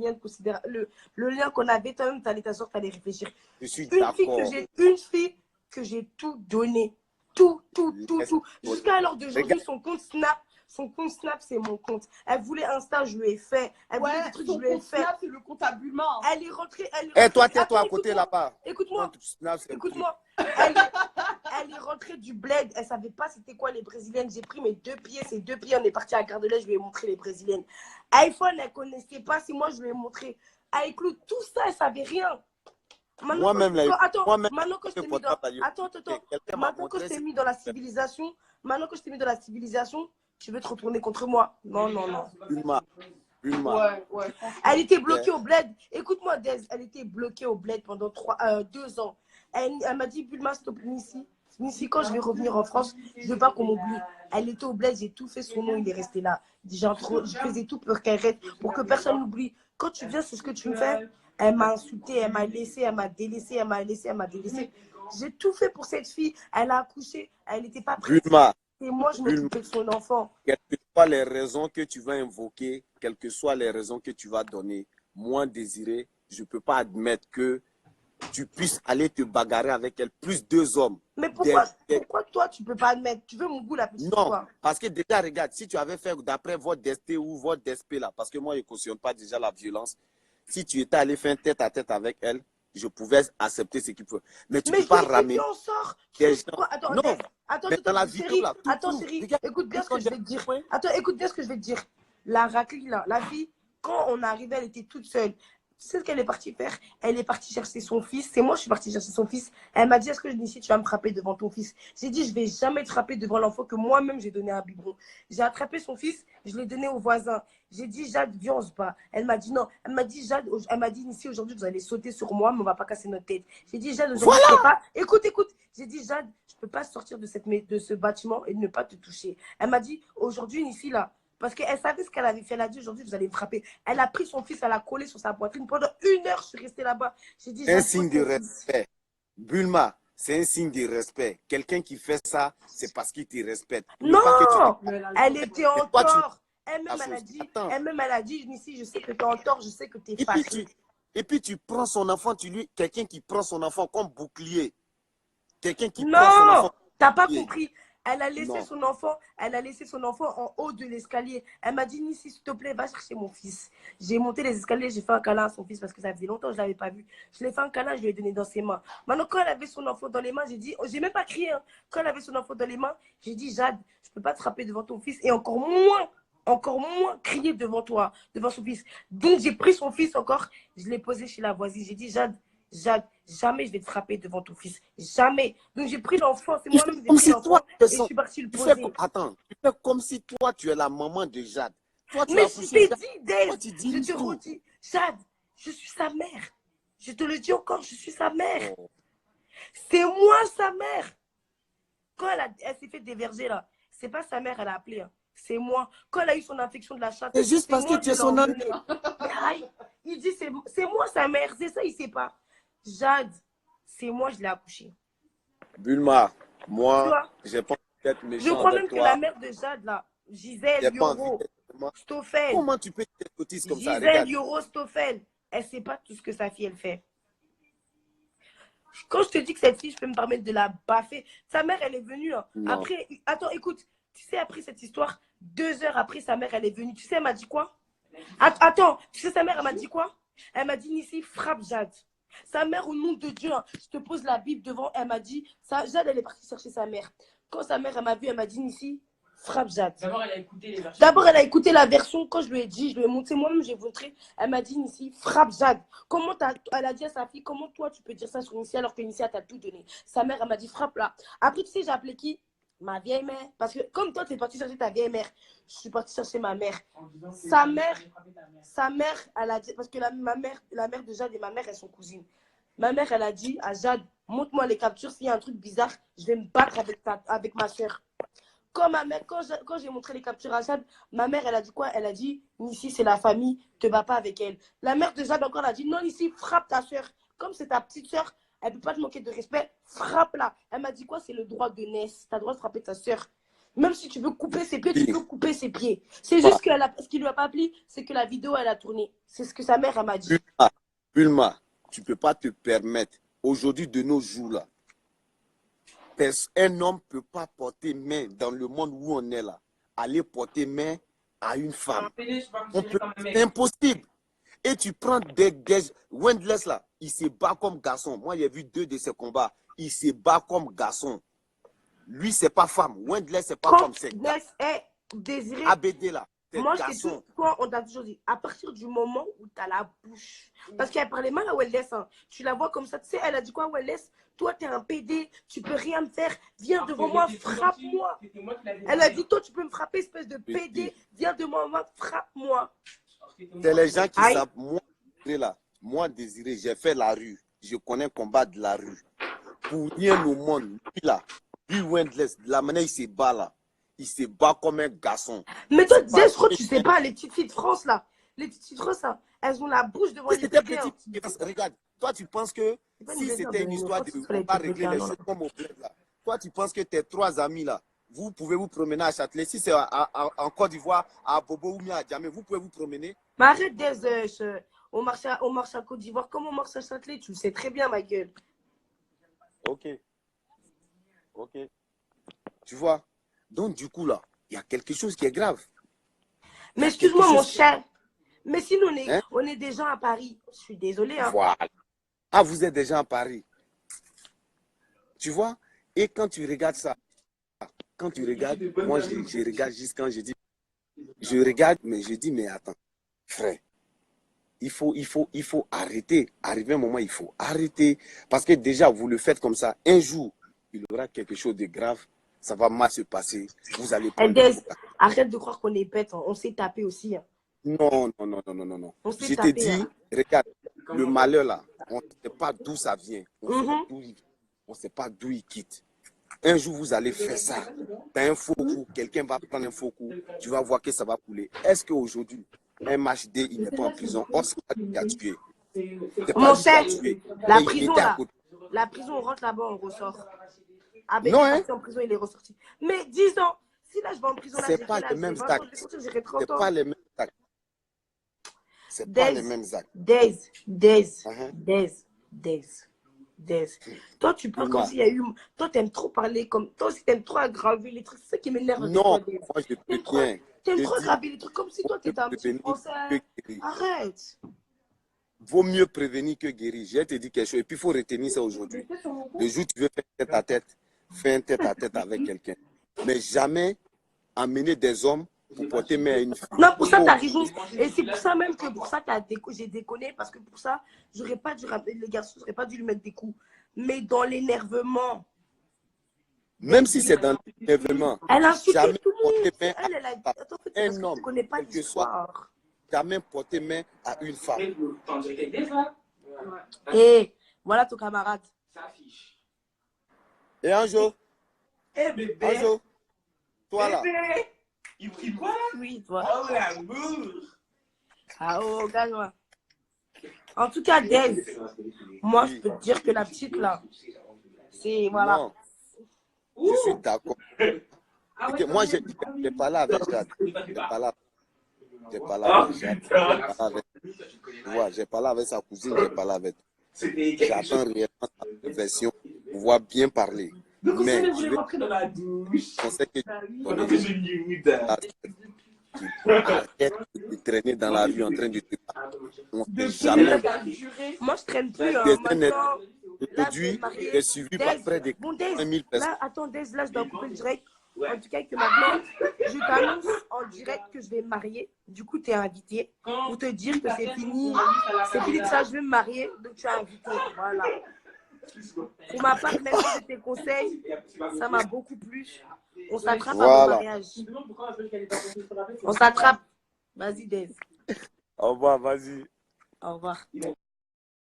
lien de le lien qu'on avait, toi-même, t'allais t'asseoir, t'allais réfléchir. Je suis Une fille que j'ai tout donné. Tout. Jusqu'à l'heure d'aujourd'hui, son compte Snap, c'est mon compte. Elle voulait Insta, je lui ai fait. Elle voulait des trucs, je lui ai fait. Snap, c'est le compte à Bulma. Elle est rentrée. Eh, toi, tais-toi à côté là-bas. Écoute-moi. Elle est rentrée du bled. Elle savait pas c'était quoi les brésiliennes. J'ai pris mes 2 pieds. Ces 2 pieds, on est parti à Gare de l'Est. Je lui ai montré les brésiliennes. iPhone, elle connaissait pas. C'est moi, je lui ai montré. iCloud, tout ça, elle savait rien. Moi-même, maintenant que je t'ai mis dans... Maintenant que je t'ai mis dans la civilisation, tu veux te retourner contre moi. Non. Bulma. Ouais. Elle était bloquée au bled. Écoute-moi, Dez, elle était bloquée au bled pendant 2 ans. Elle m'a dit, Bulma, stop, Nissi, quand je vais revenir en France, je veux pas qu'on m'oublie. Elle était au bled, j'ai tout fait, son nom, il est resté là. Je faisais tout pour qu'elle reste, pour que personne n'oublie. Quand tu viens, c'est ce que tu me fais. Elle m'a insulté, elle m'a laissé, elle m'a délaissé, elle m'a délaissé. J'ai tout fait pour cette fille. Elle a accouché, elle n'était pas prête. Bulma. Et moi, je m'occupais de son enfant. Quelles que soient les raisons que tu vas invoquer, quelles que soient les raisons que tu vas donner, moi, Désiré, je ne peux pas admettre que tu puisses aller te bagarrer avec elle, plus 2 hommes. Mais pourquoi toi, tu ne peux pas admettre? Tu veux mon goût, la petite? Non, parce que déjà, regarde, si tu avais fait d'après votre DST ou votre DSP, là, parce que moi, je ne cautionne pas déjà la violence, si tu étais allé faire un tête-à-tête avec elle, je pouvais accepter ce qu'il faut. Mais tu ne peux pas ramener. Mais on sort. Attends, non. Attends, dans la vidéo, là, chérie, écoute bien ce que je vais te dire. Attends, écoute bien ce que je vais te dire. La raclée, là, la fille, quand on arrivait, elle était toute seule. Tu sais ce qu'elle est partie faire? Elle est partie chercher son fils. C'est moi, je suis partie chercher son fils. Elle m'a dit, est-ce que Nissi, tu vas me frapper devant ton fils? J'ai dit, je vais jamais te frapper devant l'enfant que moi-même j'ai donné un biberon. J'ai attrapé son fils, je l'ai donné au voisin. J'ai dit, Jade, viens, on se bat. Elle m'a dit non. Elle m'a dit, Jade, Nissi, aujourd'hui, vous allez sauter sur moi, mais on va pas casser notre tête. J'ai dit, Jade, aujourd'hui, je peux pas. Écoute. J'ai dit, Jade, je peux pas sortir de ce bâtiment et ne pas te toucher. Elle m'a dit, aujourd'hui, Nissi, là, parce qu'elle savait ce qu'elle avait fait. Elle a dit, aujourd'hui, vous allez me frapper. Elle a pris son fils, elle l'a collé sur sa poitrine. Pendant 1 heure, je suis restée là-bas. J'ai dit, c'est un signe de respect. Bulma, c'est un signe de respect. Quelqu'un qui fait ça, c'est parce qu'il te respecte. Non, elle était en tort. Elle-même, elle a dit, Nissi, je sais que tu es en tort, je sais que tu es fâchée. Et puis, tu prends son enfant, quelqu'un qui prend son enfant comme bouclier. Quelqu'un qui prend son enfant. Non, t'as pas compris. Elle a laissé son enfant en haut de l'escalier. Elle m'a dit, Nissi, s'il te plaît, va chercher mon fils. J'ai monté les escaliers, j'ai fait un câlin à son fils parce que ça faisait longtemps que je ne l'avais pas vu. Je l'ai fait un câlin, je lui ai donné dans ses mains. Maintenant, quand elle avait son enfant dans les mains, j'ai dit, j'ai même pas crié. Hein. Quand elle avait son enfant dans les mains, j'ai dit, Jade, je ne peux pas te frapper devant ton fils et encore moins crier devant toi, devant son fils. Donc, j'ai pris son fils encore, je l'ai posé chez la voisine. J'ai dit, Jade, jamais je vais te frapper devant ton fils. Jamais. Donc, j'ai pris l'enfant. C'est moi-même qui ai pris l'enfant et je suis partie le poser. Tu fais comme si toi, tu es la maman de Jade. Toi, mais je t'ai dit, Dave, je te redis, Jade, je suis sa mère. Je te le dis encore, je suis sa mère. C'est moi sa mère. Quand elle s'est fait déverger, là, c'est pas sa mère, elle a appelé. Hein. C'est moi. Quand elle a eu son infection de la chatte, c'est juste parce que tu es son ami. Il dit, c'est moi sa mère. C'est ça, il sait pas. Jade, c'est moi, je l'ai accouché. Bulma, moi, j'ai pas envie d'être méchant. Je crois même que la mère de Jade, là, Gisèle, Yoro, Stoffel. Comment tu peux être autiste comme ça? Gisèle, Yoro, Stoffel. Elle sait pas tout ce que sa fille, elle fait. Quand je te dis que cette fille, je peux me permettre de la baffer. Sa mère, elle est venue. Hein. Après, attends, écoute. Tu sais, après cette histoire, 2 heures après, sa mère, elle est venue. Tu sais, elle m'a dit quoi? Attends, tu sais, sa mère, elle m'a dit quoi? Elle m'a dit, Nissi, frappe Jade. Sa mère, au nom de Dieu, hein, je te pose la Bible devant, elle m'a dit, Jade, elle est partie chercher sa mère. Quand sa mère, elle m'a vu, elle m'a dit, Nissi, frappe Jade. D'abord, elle a écouté les versions. D'abord, elle a écouté la version. Quand je lui ai dit, je lui ai montré, moi-même, j'ai montré. Elle m'a dit, Nissi, frappe Jade. Elle a dit à sa fille, comment toi, tu peux dire ça sur Nissi alors que Nissi, elle t'a tout donné? Sa mère, elle m'a dit, frappe là. Après, tu sais, j'ai appelé qui? Ma vieille mère. Parce que comme toi, tu es partie chercher ta vieille mère, je suis partie chercher ma mère. Sa mère, elle a dit, parce que la mère de Jade et ma mère, elles sont cousines. Ma mère, elle a dit à Jade, montre-moi les captures, s'il y a un truc bizarre, je vais me battre avec ma soeur. Quand j'ai montré les captures à Jade, ma mère, elle a dit quoi? Elle a dit, Nissi, c'est la famille, te bats pas avec elle. La mère de Jade encore, elle a dit, non, Nissi, frappe ta soeur. Comme c'est ta petite soeur, elle ne peut pas te manquer de respect, frappe-la. Elle m'a dit quoi? C'est le droit de naissance. Tu as le droit de frapper ta soeur. Même si tu veux couper ses pieds, tu Oui. peux couper ses pieds. C'est Bah, juste que ce qui lui a pas plu, c'est que la vidéo, elle a tourné. C'est ce que sa mère, elle m'a dit. Bulma, Bulma, tu ne peux pas te permettre, aujourd'hui, de nos jours, là, un homme ne peut pas porter main dans le monde où on est là, aller porter main à une femme. C'est impossible. Et tu prends des Wendless là, il se bat comme garçon. Moi, j'ai vu 2 de ses combats. Il se bat comme garçon. Lui, c'est pas femme. Wendless, c'est pas femme. C'est Ness est désiré. ABD là. Moi, je t'ai tout, toi, on t'a toujours dit, à partir du moment où tu as la bouche, parce qu'elle parlait mal à Wellness, hein. Tu la vois comme ça, tu sais, elle a dit quoi, Wellness? Toi, tu es un PD, tu peux rien me faire, viens devant moi, frappe-moi. Elle a dit, toi, tu peux me frapper, espèce de PD, viens devant moi, frappe-moi. C'est les gens qui savent, moi, Désiré, j'ai fait la rue, je connais le combat de la rue. Pour rien au monde, lui là, lui Wendless, la manière il se bat là, il se bat comme un garçon. Mais toi, je crois que tu sais pas, les petites filles de France là, les petites filles de France là, elles ont la bouche devant les PD. Regarde, toi tu penses que si c'était une histoire de on va régler les choses comme au bled là, toi tu penses que tes 3 amis là, vous pouvez vous promener à Châtelet, si c'est en Côte d'Ivoire, à Bobo ou bien à Djamé, vous pouvez vous promener. Mais arrête on marche à Côte d'Ivoire comme on marche à Châtelet, tu le sais très bien ma gueule. Ok. Tu vois, donc du coup là, il y a quelque chose qui est grave. Mais excuse-moi mon cher, mais si nous on est des gens à Paris, je suis désolée. Hein. Voilà. Ah, vous êtes déjà à Paris. Tu vois, et quand tu regardes ça, moi je regarde juste quand je dis, je regarde, mais je dis, mais attends, frère, il faut arrêter. Arrivé un moment, il faut arrêter. Parce que déjà, vous le faites comme ça, un jour, il y aura quelque chose de grave, ça va mal se passer. Vous allez arrête de croire qu'on est bête, on s'est tapé aussi. Hein. Non. Je te dis, regarde, le malheur là, on ne sait pas d'où ça vient. On ne sait pas d'où il quitte. Un jour, vous allez faire ça. Tu as un faux coup, quelqu'un va prendre un faux coup, tu vas voir que ça va couler. Est-ce qu'aujourd'hui, un MHD, il n'est pas en prison? Oscar a tué. Mon cher, la prison là, la prison, on rentre là-bas, on ressort. Avec non, en prison, il est ressorti. Mais 10 ans, si là je vais en prison, là, c'est pas les mêmes actes. C'est pas les mêmes actes. C'est pas les mêmes actes. Days. Toi, tu parles comme s'il y a eu. Toi, t'aimes trop parler comme. Toi aussi, t'aimes trop aggraver les trucs. C'est ça qui m'énerve. Non, moi, je peux bien. T'aimes trop aggraver les trucs comme si toi, t'étais un petit français. Arrête. Vaut mieux prévenir que guérir. Je te dis quelque chose. Et puis, il faut retenir ça aujourd'hui. Le jour où tu veux faire tête à tête, fais un tête à tête avec quelqu'un. Mais jamais amener des hommes pour porter main à une femme. Non, pour ça, tu as raison. Et c'est pour ça même que pour ça, j'ai déconné. Parce que pour ça, j'aurais pas dû rappeler le garçon, j'aurais pas dû lui mettre des coups. Mais dans l'énervement. Même si c'est dans l'énervement. Elle a insulté jamais tout le monde. porter main Elle a dit, attends, en fait, un homme, tu connais pas l'histoire. Jamais porter main à une femme. Et voilà ton camarade. Et un jour, toi là. Il prie quoi? Oui, toi. Oh l'amour! Ah oh, gagne-moi. En tout cas, Dave, moi je peux te dire que la petite là, c'est voilà. Non, je suis d'accord. Moi j'ai parlé avec Jade. J'ai parlé avec Jade. J'ai parlé avec sa cousine, j'ai parlé avec. J'attends réellement sa version pour pouvoir bien parler. Mais je pensais que arrête de traîner dans la rue en train de te on ne sait jamais. Moi je traîne plus. Aujourd'hui, j'ai suivi par près de 5000 personnes. Là, attends, là je dois couper le direct. En tout cas, que maintenant, je t'annonce en direct que je vais me marier. Du coup, tu es invité pour te dire que c'est fini. C'est fini de ça, je vais me marier. Donc, tu es invité. Voilà. Pour ma part, merci de tes conseils. Ça m'a beaucoup plu. On s'attrape à mon mariage. On s'attrape. Vas-y, Dave. Au revoir, vas-y. Au revoir.